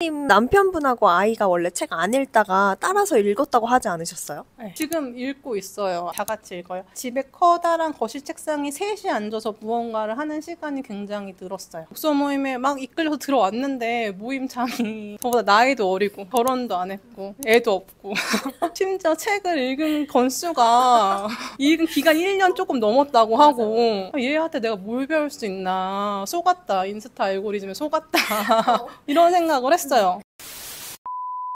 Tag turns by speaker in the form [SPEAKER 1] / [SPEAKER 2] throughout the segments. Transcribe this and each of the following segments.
[SPEAKER 1] 님 남편분하고 아이가 원래 책 안 읽다가 따라서 읽었다고 하지 않으셨어요?
[SPEAKER 2] 네, 지금 읽고 있어요. 다 같이 읽어요. 집에 커다란 거실 책상에 셋이 앉아서 무언가를 하는 시간이 굉장히 늘었어요. 독서 모임에 막 이끌려서 들어왔는데 모임장이 저보다 나이도 어리고 결혼도 안 했고 애도 없고 심지어 책을 읽은 건수가 읽은 기간이 1년 조금 넘었다고 하고 얘한테 내가 뭘 배울 수 있나 속았다. 인스타 알고리즘에 속았다. 이런 생각을 했어요.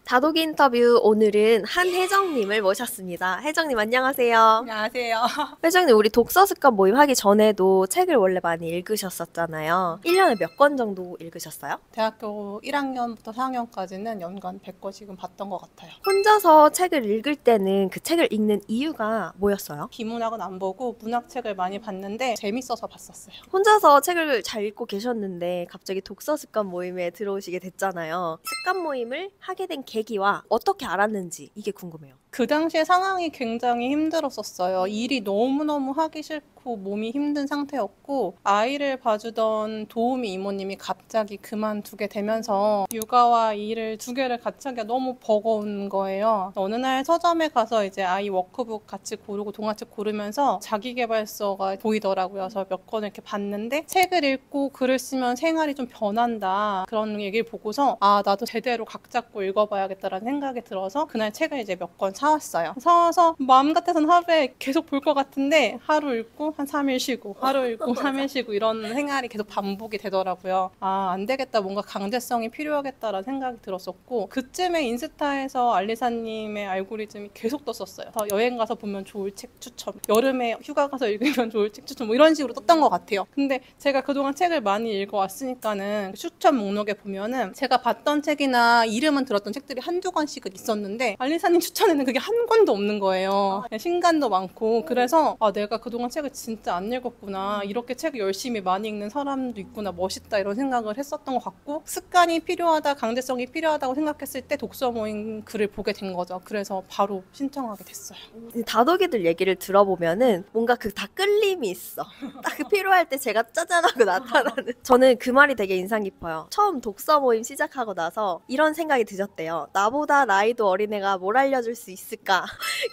[SPEAKER 1] 다독이 인터뷰 오늘은 한혜정님을 모셨습니다. 혜정님 안녕하세요.
[SPEAKER 2] 안녕하세요.
[SPEAKER 1] 혜정님 우리 독서 습관 모임 하기 전에도 책을 원래 많이 읽으셨었잖아요. 1년에 몇 권 정도 읽으셨어요?
[SPEAKER 2] 대학교 1학년부터 4학년까지는 연간 100권씩은 봤던 것 같아요.
[SPEAKER 1] 혼자서 책을 읽을 때는 그 책을 읽는 이유가 뭐였어요?
[SPEAKER 2] 비문학은 안 보고 문학책을 많이 봤는데 재밌어서 봤었어요.
[SPEAKER 1] 혼자서 책을 잘 읽고 계셨는데 갑자기 독서 습관 모임에 들어오시게 됐잖아요. 습관 모임을 하게 된 계기와 어떻게 알았는지 이게 궁금해요.
[SPEAKER 2] 그 당시에 상황이 굉장히 힘들었었어요. 일이 너무너무 하기 싫고 몸이 힘든 상태였고 아이를 봐주던 도우미 이모님이 갑자기 그만두게 되면서 육아와 일을 두 개를 같이 하기가 너무 버거운 거예요. 어느 날 서점에 가서 이제 아이 워크북 같이 고르고 동화책 고르면서 자기계발서가 보이더라고요. 그래서 몇 권을 이렇게 봤는데 책을 읽고 글을 쓰면 생활이 좀 변한다. 그런 얘기를 보고서 아 나도 제대로 각 잡고 읽어봐야겠다라는 생각이 들어서 그날 책을 이제 몇 권 사왔어요. 사와서 마음 같아서는 하루에 계속 볼 것 같은데 하루 읽고 한 3일 쉬고 하루 읽고 3일 쉬고 이런 생활이 계속 반복이 되더라고요. 아, 안 되겠다. 뭔가 강제성이 필요하겠다라는 생각이 들었었고 그쯤에 인스타에서 알리사님의 알고리즘이 계속 떴었어요. 여행 가서 보면 좋을 책 추천, 여름에 휴가 가서 읽으면 좋을 책 추천 뭐 이런 식으로 떴던 것 같아요. 근데 제가 그동안 책을 많이 읽어왔으니까는 추천 목록에 보면은 제가 봤던 책이나 이름은 들었던 책들이 한두 권씩은 있었는데 알리사님 추천에는 그게 한 권도 없는 거예요. 신간도 많고 그래서 아 내가 그동안 책을 진짜 안 읽었구나. 이렇게 책을 열심히 많이 읽는 사람도 있구나. 멋있다 이런 생각을 했었던 것 같고 습관이 필요하다, 강제성이 필요하다고 생각했을 때 독서 모임 글을 보게 된 거죠. 그래서 바로 신청하게 됐어요.
[SPEAKER 1] 다독이들 얘기를 들어보면은 뭔가 그 다 끌림이 있어. 딱 그 필요할 때 제가 짜잔하고 나타나는. 저는 그 말이 되게 인상 깊어요. 처음 독서 모임 시작하고 나서 이런 생각이 드셨대요. 나보다 나이도 어린애가 뭘 알려줄 수 있을까?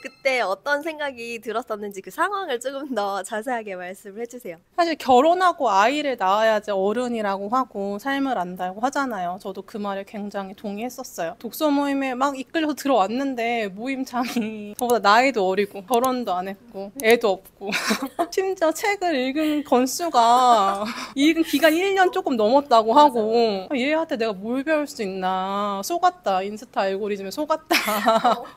[SPEAKER 1] 그때 어떤 생각이 들었었는지 그 상황을 조금 더 자세하게 말씀을 해주세요.
[SPEAKER 2] 사실 결혼하고 아이를 낳아야지 어른이라고 하고 삶을 안다고 하잖아요. 저도 그 말에 굉장히 동의했었어요. 독서 모임에 막 이끌려서 들어왔는데 모임장이 저보다 나이도 어리고 결혼도 안 했고 애도 없고 심지어 책을 읽은 건수가 읽은 기간이 1년 조금 넘었다고 하고 얘한테 내가 뭘 배울 수 있나 속았다. 인스타 알고리즘에 속았다.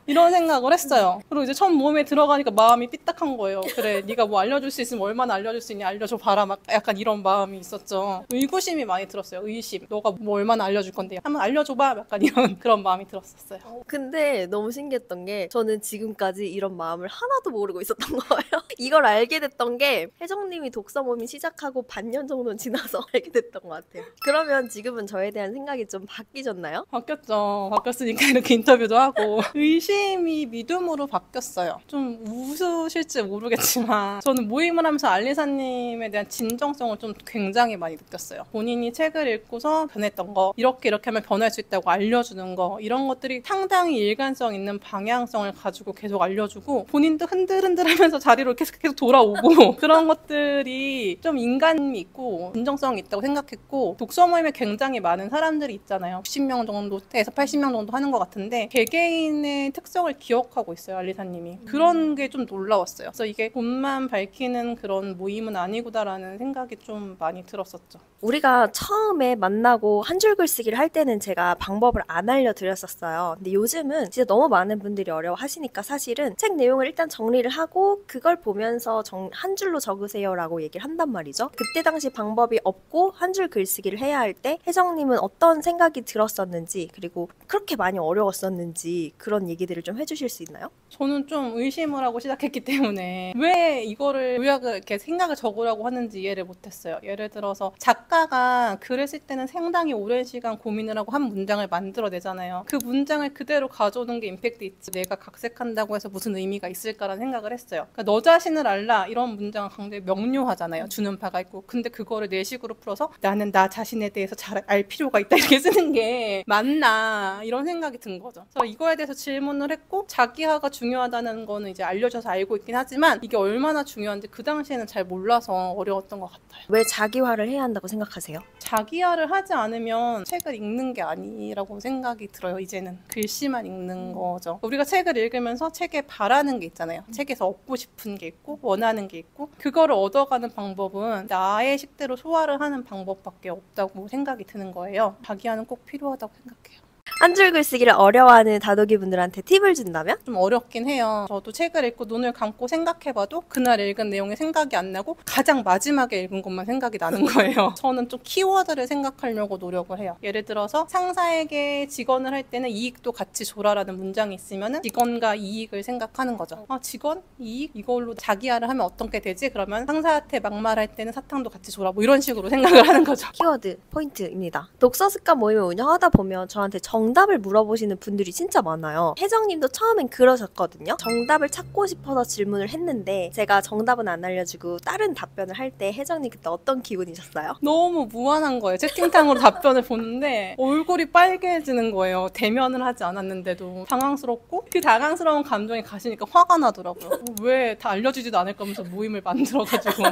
[SPEAKER 2] 이런 생각을 했어요. 그리고 이제 처음 모임에 들어가니까 마음이 삐딱한 거예요. 그래 네가 뭐 알려줄 수 있으면 얼마나 알려줄 수 있냐 알려줘 봐라 막 약간 이런 마음이 있었죠. 의구심이 많이 들었어요. 의심. 너가 뭐 얼마나 알려줄 건데 한번 알려줘봐 약간 이런 그런 마음이 들었었어요.
[SPEAKER 1] 근데 너무 신기했던 게 저는 지금까지 이런 마음을 하나도 모르고 있었던 거예요. 이걸 알게 됐던 게 혜정님이 독서 모임 시작하고 반년 정도 지나서 알게 됐던 것 같아요. 그러면 지금은 저에 대한 생각이 좀 바뀌셨나요?
[SPEAKER 2] 바뀌었죠. 바뀌었으니까 이렇게 인터뷰도 하고 의심이 믿음으로 바뀌었어요. 좀 웃으실지 모르겠지만 저는 모임을 하면서 알리사님에 대한 진정성을 좀 굉장히 많이 느꼈어요. 본인이 책을 읽고서 변했던 거 이렇게 하면 변할 수 있다고 알려주는 거 이런 것들이 상당히 일관성 있는 방향성을 가지고 계속 알려주고 본인도 흔들흔들하면서 자리로 계속 돌아오고 그런 것들이 좀 인간미 있고 진정성이 있다고 생각했고 독서 모임에 굉장히 많은 사람들이 있잖아요. 60명 정도에서 80명 정도 하는 것 같은데 개개인의 특성을 기억하고 있어요. 알리사님이. 그런 게 좀 놀라웠어요. 그래서 이게 돈만 밝히는 그런 모임은 아니구나라는 생각이 좀 많이 들었었죠.
[SPEAKER 1] 우리가 처음에 만나고 한 줄 글쓰기를 할 때는 제가 방법을 안 알려드렸었어요. 근데 요즘은 진짜 너무 많은 분들이 어려워하시니까 사실은 책 내용을 일단 정리를 하고 그걸 보면서 한 줄로 적으세요 라고 얘기를 한단 말이죠. 그때 당시 방법이 없고 한 줄 글쓰기를 해야 할 때 혜정님은 어떤 생각이 들었었는지 그리고 그렇게 많이 어려웠었는지 그런 얘기들을 좀 해주실 수 있나요?
[SPEAKER 2] 저는 좀 의심을 하고 시작했기 때문에 왜 이거를 요약을 이렇게 생각을 적으라고 하는지 이해를 못했어요. 예를 들어서 작가가 글을 쓸 때는 상당히 오랜 시간 고민을 하고 한 문장을 만들어내잖아요. 그 문장을 그대로 가져오는 게 임팩트 있지, 내가 각색한다고 해서 무슨 의미가 있을까라는 생각을 했어요. 그러니까 너 자신을 알라 이런 문장은 굉장히 명료하잖아요. 주는 바가 있고. 근데 그거를 내 식으로 풀어서 나는 나 자신에 대해서 잘 알 필요가 있다 이렇게 쓰는 게 맞나 이런 생각이 든 거죠. 그래서 이거에 대해서 질문을 했고, 자기화가 중요하다는 거는 이제 알려져서 알고 있긴 하지만 이게 얼마나 중요한지 그 당시에는 잘 몰라서 어려웠던 것 같아요.
[SPEAKER 1] 왜 자기화를 해야 한다고 생각하세요?
[SPEAKER 2] 자기화를 하지 않으면 책을 읽는 게 아니라고 생각이 들어요. 이제는 글씨만 읽는 거죠. 우리가 책을 읽으면서 책에 바라는 게 있잖아요. 책에서 얻고 싶은 게 있고 원하는 게 있고, 그거를 얻어가는 방법은 나의 식대로 소화를 하는 방법밖에 없다고 생각이 드는 거예요. 자기화는 꼭 필요하다고 생각해요.
[SPEAKER 1] 한 줄 글쓰기를 어려워하는 다독이 분들한테 팁을 준다면?
[SPEAKER 2] 좀 어렵긴 해요. 저도 책을 읽고 눈을 감고 생각해봐도 그날 읽은 내용이 생각이 안 나고 가장 마지막에 읽은 것만 생각이 나는 거예요. 저는 좀 키워드를 생각하려고 노력을 해요. 예를 들어서 상사에게 직원을 할 때는 이익도 같이 줘라라는 문장이 있으면 직원과 이익을 생각하는 거죠. 직원? 이익? 이걸로 자기화를 하면 어떤 게 되지? 그러면 상사한테 막말할 때는 사탕도 같이 줘라, 뭐 이런 식으로 생각을 하는 거죠.
[SPEAKER 1] 키워드 포인트입니다. 독서 습관 모임을 운영하다 보면 저한테 정답을 물어보시는 분들이 진짜 많아요. 혜정님도 처음엔 그러셨거든요. 정답을 찾고 싶어서 질문을 했는데 제가 정답은 안 알려주고 다른 답변을 할 때 혜정님 그때 어떤 기분이셨어요?
[SPEAKER 2] 너무 무한한 거예요. 채팅창으로 답변을 보는데 얼굴이 빨개지는 거예요. 대면을 하지 않았는데도 당황스럽고, 그 당황스러운 감정이 가시니까 화가 나더라고요. 왜 다 알려주지도 않을 거면서 모임을 만들어가지고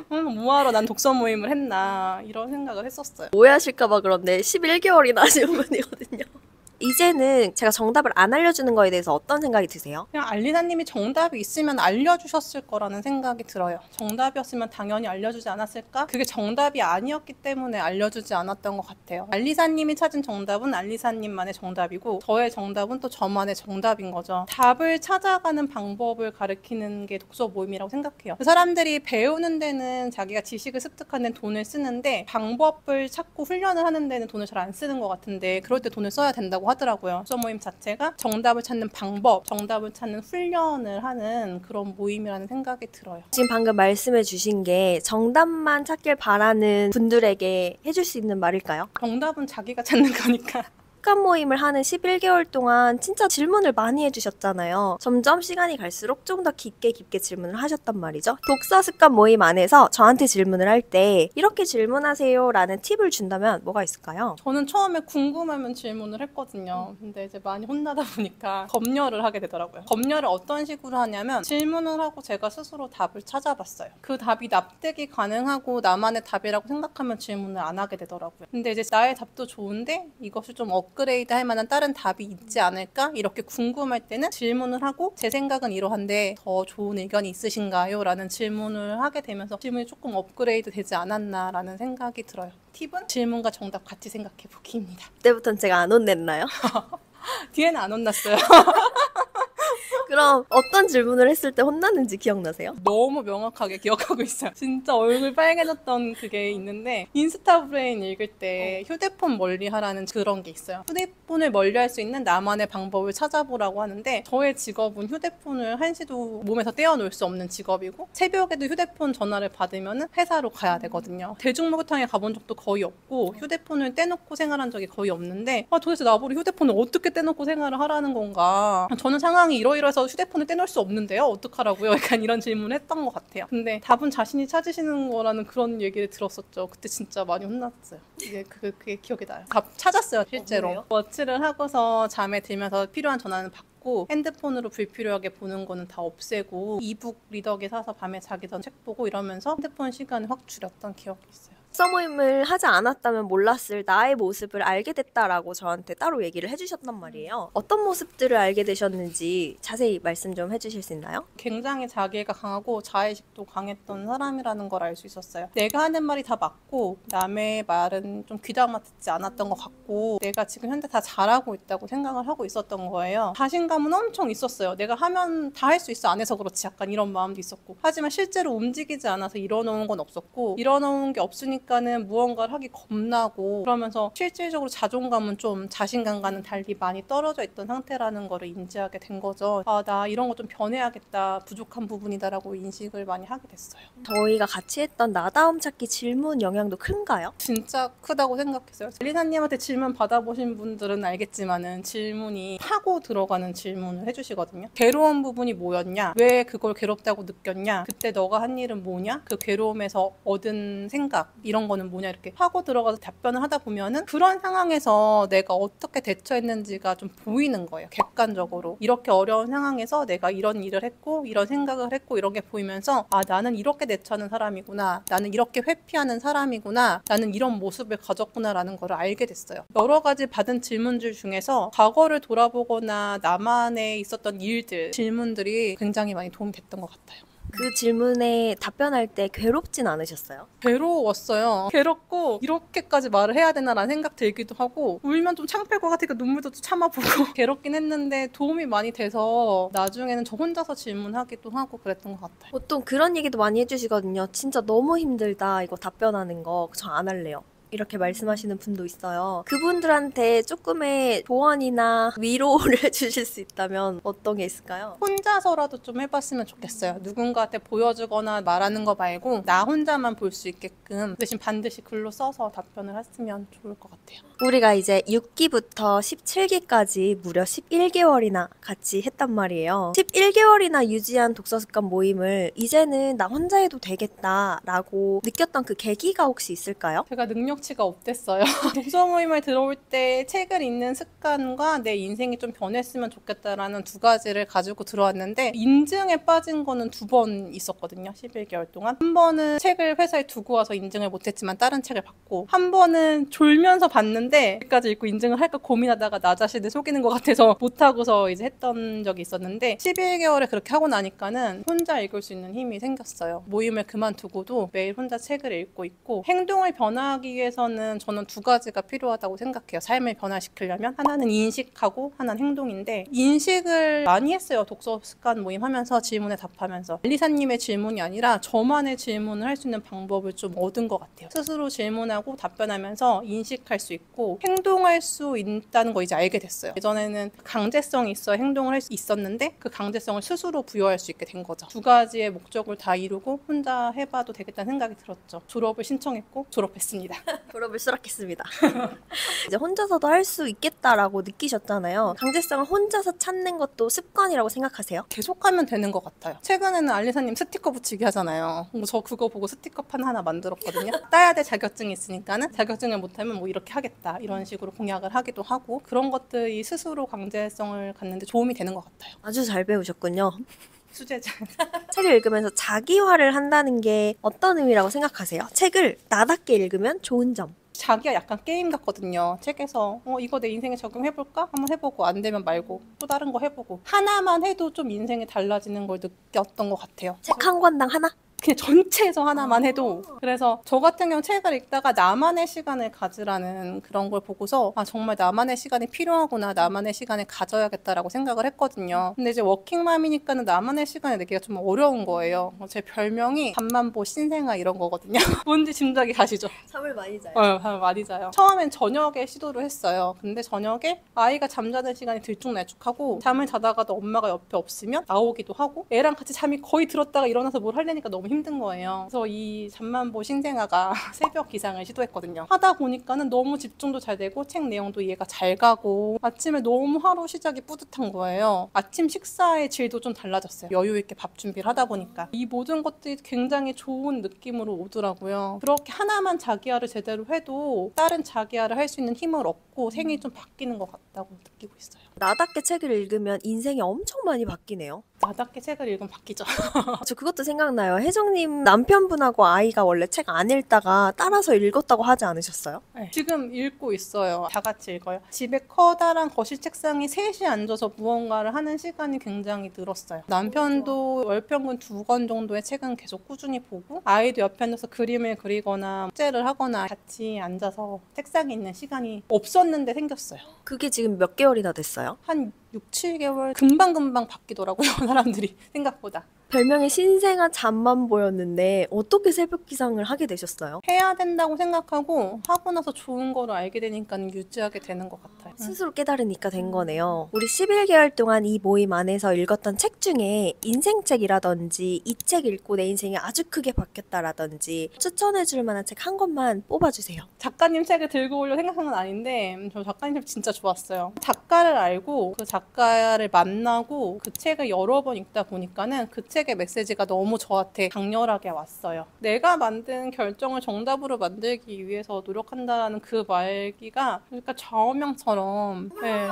[SPEAKER 2] 뭐하러 난 독서 모임을 했나 이런 생각을 했었어요.
[SPEAKER 1] 오해하실까봐 그런데 11개월이나 하신 분이거든요. 이제는 제가 정답을 안 알려주는 거에 대해서 어떤 생각이 드세요?
[SPEAKER 2] 그냥 알리사님이 정답이 있으면 알려주셨을 거라는 생각이 들어요. 정답이었으면 당연히 알려주지 않았을까? 그게 정답이 아니었기 때문에 알려주지 않았던 것 같아요. 알리사님이 찾은 정답은 알리사님만의 정답이고, 저의 정답은 또 저만의 정답인 거죠. 답을 찾아가는 방법을 가르치는 게 독서 모임이라고 생각해요. 사람들이 배우는 데는, 자기가 지식을 습득하는 데는 돈을 쓰는데 방법을 찾고 훈련을 하는 데는 돈을 잘 안 쓰는 것 같은데, 그럴 때 돈을 써야 된다고 하더라고요. 독서 모임 자체가 정답을 찾는 방법, 정답을 찾는 훈련을 하는 그런 모임이라는 생각이 들어요.
[SPEAKER 1] 지금 방금 말씀해 주신 게 정답만 찾길 바라는 분들에게 해줄 수 있는 말일까요?
[SPEAKER 2] 정답은 자기가 찾는 거니까.
[SPEAKER 1] 습관 모임을 하는 11개월 동안 진짜 질문을 많이 해주셨잖아요. 점점 시간이 갈수록 좀 더 깊게 질문을 하셨단 말이죠. 독서 습관 모임 안에서 저한테 질문을 할 때 이렇게 질문하세요 라는 팁을 준다면 뭐가 있을까요?
[SPEAKER 2] 저는 처음에 궁금하면 질문을 했거든요. 근데 이제 많이 혼나다 보니까 검열을 하게 되더라고요. 검열을 어떤 식으로 하냐면, 질문을 하고 제가 스스로 답을 찾아봤어요. 그 답이 납득이 가능하고 나만의 답이라고 생각하면 질문을 안 하게 되더라고요. 근데 이제 나의 답도 좋은데 이것을 좀 업그레이드 할 만한 다른 답이 있지 않을까? 이렇게 궁금할 때는 질문을 하고, 제 생각은 이러한데 더 좋은 의견이 있으신가요? 라는 질문을 하게 되면서 질문이 조금 업그레이드 되지 않았나 라는 생각이 들어요. 팁은 질문과 정답 같이 생각해 보기입니다.
[SPEAKER 1] 그때부터는 제가 안 혼냈나요?
[SPEAKER 2] 뒤에는 안 혼났어요.
[SPEAKER 1] 그럼 어떤 질문을 했을 때 혼났는지 기억나세요?
[SPEAKER 2] 너무 명확하게 기억하고 있어요. 진짜 얼굴 빨개졌던 그게 있는데, 인스타 브레인 읽을 때 휴대폰 멀리하라는 그런 게 있어요. 휴대폰을 멀리할 수 있는 나만의 방법을 찾아보라고 하는데, 저의 직업은 휴대폰을 한시도 몸에서 떼어놓을 수 없는 직업이고, 새벽에도 휴대폰 전화를 받으면 회사로 가야 되거든요. 대중목욕탕에 가본 적도 거의 없고 휴대폰을 떼놓고 생활한 적이 거의 없는데, 도대체 나보고 휴대폰을 어떻게 떼놓고 생활을 하라는 건가? 저는 상황이 이러이러해서 휴대폰을 떼놓을 수 없는데요? 어떡하라고요? 약간 이런 질문을 했던 것 같아요. 근데 답은 자신이 찾으시는 거라는 그런 얘기를 들었었죠. 그때 진짜 많이 혼났어요. 이게 그게 기억이 나요. 답 찾았어요, 실제로.
[SPEAKER 1] 뭐예요?
[SPEAKER 2] 워치를 하고서 잠에 들면서 필요한 전화는 받고, 핸드폰으로 불필요하게 보는 거는 다 없애고, 이북 리더기 사서 밤에 자기 전 책 보고 이러면서 핸드폰 시간을 확 줄였던 기억이 있어요.
[SPEAKER 1] 독서 모임을 하지 않았다면 몰랐을 나의 모습을 알게 됐다라고 저한테 따로 얘기를 해주셨단 말이에요. 어떤 모습들을 알게 되셨는지 자세히 말씀 좀 해주실 수 있나요?
[SPEAKER 2] 굉장히 자기애가 강하고 자의식도 강했던 사람이라는 걸 알 수 있었어요. 내가 하는 말이 다 맞고 남의 말은 좀 귀담아 듣지 않았던 것 같고, 내가 지금 현재 다 잘하고 있다고 생각을 하고 있었던 거예요. 자신감은 엄청 있었어요. 내가 하면 다 할 수 있어, 안 해서 그렇지, 약간 이런 마음도 있었고, 하지만 실제로 움직이지 않아서 일어놓은 건 없었고, 일어놓은 게 없으니까 보니까는 무언가를 하기 겁나고 그러면서 실질적으로 자존감은 좀 자신감과는 달리 많이 떨어져 있던 상태라는 거를 인지하게 된 거죠. 아, 나 이런 거 좀 변해야겠다. 부족한 부분이다라고 인식을 많이 하게 됐어요.
[SPEAKER 1] 저희가 같이 했던 나다움 찾기 질문 영향도 큰가요?
[SPEAKER 2] 진짜 크다고 생각했어요. 엘리사님한테 질문 받아보신 분들은 알겠지만은 질문이 파고 들어가는 질문을 해주시거든요. 괴로운 부분이 뭐였냐? 왜 그걸 괴롭다고 느꼈냐? 그때 너가 한 일은 뭐냐? 그 괴로움에서 얻은 생각 이런 거는 뭐냐? 이렇게 파고 들어가서 답변을 하다 보면은 그런 상황에서 내가 어떻게 대처했는지가 좀 보이는 거예요. 객관적으로. 이렇게 어려운 상황에서 내가 이런 일을 했고 이런 생각을 했고 이런 게 보이면서 아, 나는 이렇게 대처하는 사람이구나. 나는 이렇게 회피하는 사람이구나. 나는 이런 모습을 가졌구나라는 걸 알게 됐어요. 여러 가지 받은 질문들 중에서 과거를 돌아보거나 나만에 있었던 일들, 질문들이 굉장히 많이 도움이 됐던 것 같아요.
[SPEAKER 1] 그 질문에 답변할 때 괴롭진 않으셨어요?
[SPEAKER 2] 괴로웠어요. 괴롭고 이렇게까지 말을 해야 되나라는 생각 들기도 하고 울면 좀 창피할 것 같으니까 눈물도 좀 참아보고 괴롭긴 했는데 도움이 많이 돼서 나중에는 저 혼자서 질문하기도 하고 그랬던 것 같아요.
[SPEAKER 1] 보통 그런 얘기도 많이 해주시거든요. 진짜 너무 힘들다. 이거 답변하는 거 저 안 할래요. 이렇게 말씀하시는 분도 있어요. 그분들한테 조금의 조언이나 위로를 해주실 수 있다면 어떤 게 있을까요?
[SPEAKER 2] 혼자서라도 좀 해봤으면 좋겠어요. 누군가한테 보여주거나 말하는 거 말고 나 혼자만 볼 수 있게끔 대신 반드시 글로 써서 답변을 했으면 좋을 것 같아요.
[SPEAKER 1] 우리가 이제 6기부터 17기까지 무려 11개월이나 같이 했단 말이에요. 11개월이나 유지한 독서습관 모임을 이제는 나 혼자 해도 되겠다라고 느꼈던 그 계기가 혹시 있을까요?
[SPEAKER 2] 제가 능력치가 없댔어요. 독서 모임을 들어올 때 책을 읽는 습관과 내 인생이 좀 변했으면 좋겠다라는 두 가지를 가지고 들어왔는데 인증에 빠진 거는 2번 있었거든요. 11개월 동안. 한 번은 책을 회사에 두고 와서 인증을 못했지만 다른 책을 받고 한 번은 졸면서 봤는데 여기까지 읽고 인증을 할까 고민하다가 나 자신을 속이는 것 같아서 못하고서 이제 했던 적이 있었는데 11개월에 그렇게 하고 나니까는 혼자 읽을 수 있는 힘이 생겼어요. 모임을 그만두고도 매일 혼자 책을 읽고 있고 행동을 변화하기 위해서는 저는 2가지가 필요하다고 생각해요. 삶을 변화시키려면 하나는 인식하고 하나는 행동인데 인식을 많이 했어요. 독서 습관 모임 하면서 질문에 답하면서 엘리사님의 질문이 아니라 저만의 질문을 할 수 있는 방법을 좀 얻은 것 같아요. 스스로 질문하고 답변하면서 인식할 수 있고 행동할 수 있다는 거 이제 알게 됐어요. 예전에는 강제성이 있어 행동을 할 수 있었는데 그 강제성을 스스로 부여할 수 있게 된 거죠. 2가지의 목적을 다 이루고 혼자 해봐도 되겠다는 생각이 들었죠. 졸업을 신청했고 졸업했습니다.
[SPEAKER 1] 졸업을 수락했습니다. 이제 혼자서도 할 수 있겠다라고 느끼셨잖아요. 강제성을 혼자서 찾는 것도 습관이라고 생각하세요?
[SPEAKER 2] 계속하면 되는 것 같아요. 최근에는 알리사님 스티커 붙이기 하잖아요. 저 그거 보고 스티커판 하나 만들었거든요. 따야 될 자격증이 있으니까는 자격증을 못하면 뭐 이렇게 하겠다 이런 식으로 공약을 하기도 하고 그런 것들이 스스로 강제성을 갖는데 도움이 되는 것 같아요.
[SPEAKER 1] 아주 잘 배우셨군요.
[SPEAKER 2] 수제자.
[SPEAKER 1] 책을 읽으면서 자기화를 한다는 게 어떤 의미라고 생각하세요? 책을 나답게 읽으면 좋은 점.
[SPEAKER 2] 자기가 약간 게임 같거든요. 책에서 이거 내 인생에 적용해볼까? 한번 해보고 안 되면 말고 또 다른 거 해보고 하나만 해도 좀 인생이 달라지는 걸 느꼈던 것 같아요.
[SPEAKER 1] 책 한 권당 하나?
[SPEAKER 2] 그냥 전체에서 하나만 해도 그래서 저 같은 경우 책을 읽다가 나만의 시간을 가지라는 그런 걸 보고서 아 정말 나만의 시간이 필요하구나 나만의 시간을 가져야겠다라고 생각을 했거든요. 근데 이제 워킹맘이니까는 나만의 시간을 내기가 좀 어려운 거예요. 제 별명이 밤만보 신생아 이런 거거든요. 뭔지 짐작이 가시죠?
[SPEAKER 1] 잠을 많이 자요.
[SPEAKER 2] 잠을 많이 자요. 처음엔 저녁에 시도를 했어요. 근데 저녁에 아이가 잠자는 시간이 들쭉날쭉하고 잠을 자다가도 엄마가 옆에 없으면 나오기도 하고 애랑 같이 잠이 거의 들었다가 일어나서 뭘 하려니까 너무 힘든 거예요. 그래서 이 잠만보 신생아가 새벽 기상을 시도했거든요. 하다 보니까는 너무 집중도 잘 되고 책 내용도 이해가 잘 가고 아침에 너무 하루 시작이 뿌듯한 거예요. 아침 식사의 질도 좀 달라졌어요. 여유 있게 밥 준비를 하다 보니까 이 모든 것들이 굉장히 좋은 느낌으로 오더라고요. 그렇게 하나만 자기화를 제대로 해도 다른 자기화를 할 수 있는 힘을 얻고 생이 좀 바뀌는 것 같다고 느끼고 있어요.
[SPEAKER 1] 나답게 책을 읽으면 인생이 엄청 많이 바뀌네요.
[SPEAKER 2] 나답게 책을 읽으면 바뀌죠.
[SPEAKER 1] 저 그것도 생각나요. 혜정님 남편분하고 아이가 원래 책 안 읽다가 따라서 읽었다고 하지 않으셨어요?
[SPEAKER 2] 네, 지금 읽고 있어요. 다 같이 읽어요. 집에 커다란 거실 책상에 셋이 앉아서 무언가를 하는 시간이 굉장히 늘었어요. 남편도 월평균 2권 정도의 책은 계속 꾸준히 보고 아이도 옆에 앉아서 그림을 그리거나 숙제를 하거나 같이 앉아서 책상에 있는 시간이 없었는데 생겼어요.
[SPEAKER 1] 그게 지금 몇 개월이나 됐어요?
[SPEAKER 2] 한 6, 7개월 금방금방 바뀌더라고요. 사람들이 생각보다.
[SPEAKER 1] 별명이 신생아 잠만 보였는데 어떻게 새벽 기상을 하게 되셨어요?
[SPEAKER 2] 해야 된다고 생각하고 하고 나서 좋은 거를 알게 되니까 유지하게 되는 것 같아요.
[SPEAKER 1] 스스로 깨달으니까 된 거네요. 우리 11개월 동안 이 모임 안에서 읽었던 책 중에 인생책이라든지 이 책 읽고 내 인생이 아주 크게 바뀌었다라든지 추천해줄 만한 책 한 권만 뽑아주세요.
[SPEAKER 2] 작가님 책을 들고 오려 생각한 건 아닌데 저 작가님 책 진짜 좋았어요. 작가를 알고 그 작가를 만나고 그 책을 여러 번 읽다 보니까는 그 책의 메시지가 너무 저한테 강렬하게 왔어요. 내가 만든 결정을 정답으로 만들기 위해서 노력한다라는 그 말기가 그러니까 좌우명처럼 네.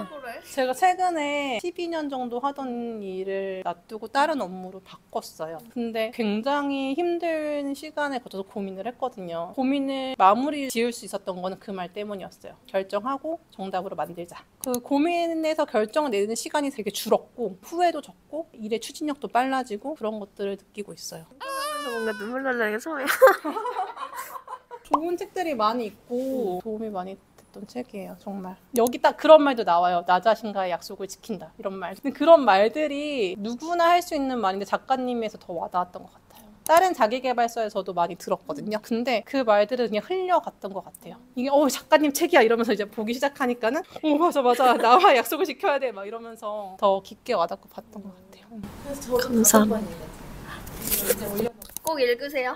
[SPEAKER 2] 제가 최근에 12년 정도 하던 일을 놔두고 다른 업무로 바꿨어요. 근데 굉장히 힘든 시간에 거쳐서 고민을 했거든요. 고민을 마무리 지을 수 있었던 거는 그 말 때문이었어요. 결정하고 정답으로 만들자. 그 고민에서 결정을 내는 시간이 되게 줄었고 후회도 적고 일의 추진력도 빨라지고 그런 것들을 느끼고 있어요.
[SPEAKER 1] 뭔가 눈물 나는 게 처음이야.
[SPEAKER 2] 좋은 책들이 많이 있고 도움이 많이 됐던 책이에요. 정말. 여기 딱 그런 말도 나와요. 나 자신과의 약속을 지킨다. 이런 말. 근데 그런 말들이 누구나 할 수 있는 말인데 작가님에서 더 와닿았던 것 같아요. 다른 자기계발서에서도 많이 들었거든요. 근데 그 말들은 그냥 흘려갔던 것 같아요. 이게 작가님 책이야 이러면서 이제 보기 시작하니까는 맞아 나와 약속을 지켜야 돼 막 이러면서 더 깊게 와닿고 봤던 것 같아요.
[SPEAKER 1] 감사합니다. 꼭 읽으세요.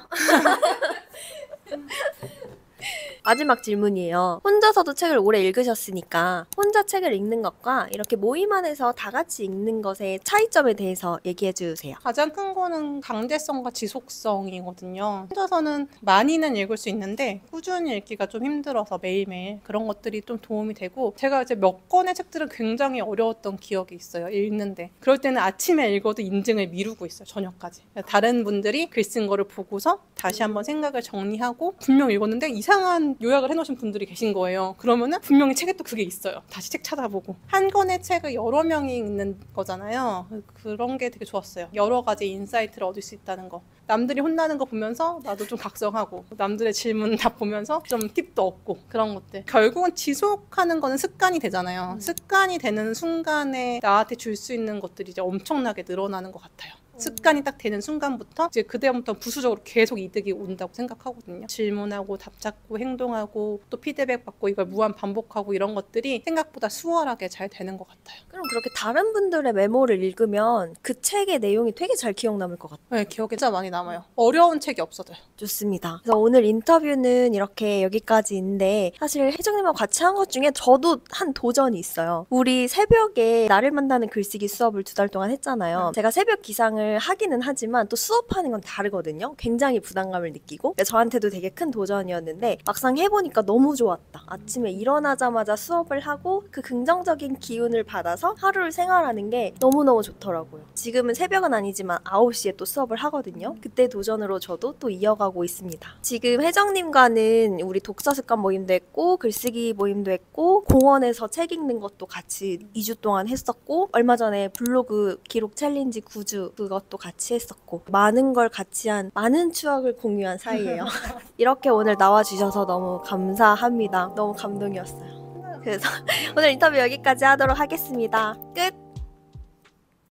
[SPEAKER 1] 마지막 질문이에요. 혼자서도 책을 오래 읽으셨으니까 혼자 책을 읽는 것과 이렇게 모임 안에서 다 같이 읽는 것의 차이점에 대해서 얘기해 주세요.
[SPEAKER 2] 가장 큰 거는 강제성과 지속성이거든요. 혼자서는 많이는 읽을 수 있는데 꾸준히 읽기가 좀 힘들어서 매일매일 그런 것들이 좀 도움이 되고 제가 이제 몇 권의 책들은 굉장히 어려웠던 기억이 있어요. 읽는데. 그럴 때는 아침에 읽어도 인증을 미루고 있어요. 저녁까지. 다른 분들이 글 쓴 거를 보고서 다시 한번 생각을 정리하고 분명 읽었는데 이상한 요약을 해놓으신 분들이 계신 거예요. 그러면은 분명히 책에 또 그게 있어요. 다시 책 찾아보고. 한 권의 책을 여러 명이 읽는 거잖아요. 그런 게 되게 좋았어요. 여러 가지 인사이트를 얻을 수 있다는 거. 남들이 혼나는 거 보면서 나도 좀 각성하고 남들의 질문 답 보면서 좀 팁도 얻고 그런 것들. 결국은 지속하는 거는 습관이 되잖아요. 습관이 되는 순간에 나한테 줄 수 있는 것들이 이제 엄청나게 늘어나는 것 같아요. 습관이 딱 되는 순간부터 이제 그다음부터 부수적으로 계속 이득이 온다고 생각하거든요. 질문하고 답 찾고 행동하고 또 피드백 받고 이걸 무한 반복하고 이런 것들이 생각보다 수월하게 잘 되는 것 같아요.
[SPEAKER 1] 그럼 그렇게 다른 분들의 메모를 읽으면 그 책의 내용이 되게 잘 기억 남을 것 같아요.
[SPEAKER 2] 네, 기억에 진짜 많이 남아요. 어려운 책이 없어져요.
[SPEAKER 1] 좋습니다. 그래서 오늘 인터뷰는 이렇게 여기까지인데 사실 혜정님하고 같이 한 것 중에 저도 한 도전이 있어요. 우리 새벽에 나를 만나는 글쓰기 수업을 2달 동안 했잖아요. 제가 새벽 기상을 하기는 하지만 또 수업하는 건 다르거든요. 굉장히 부담감을 느끼고 저한테도 되게 큰 도전이었는데 막상 해보니까 너무 좋았다. 아침에 일어나자마자 수업을 하고 그 긍정적인 기운을 받아서 하루를 생활하는 게 너무너무 좋더라고요. 지금은 새벽은 아니지만 9시에 또 수업을 하거든요. 그때 도전으로 저도 또 이어가고 있습니다. 지금 혜정님과는 우리 독서 습관 모임도 했고 글쓰기 모임도 했고 공원에서 책 읽는 것도 같이 2주 동안 했었고 얼마 전에 블로그 기록 챌린지 9주 그것도 같이 했었고 많은 걸 같이 한 많은 추억을 공유한 사이예요. 이렇게 오늘 나와주셔서 너무 감사합니다. 너무 감동이었어요. 그래서 오늘 인터뷰 여기까지 하도록 하겠습니다. 끝!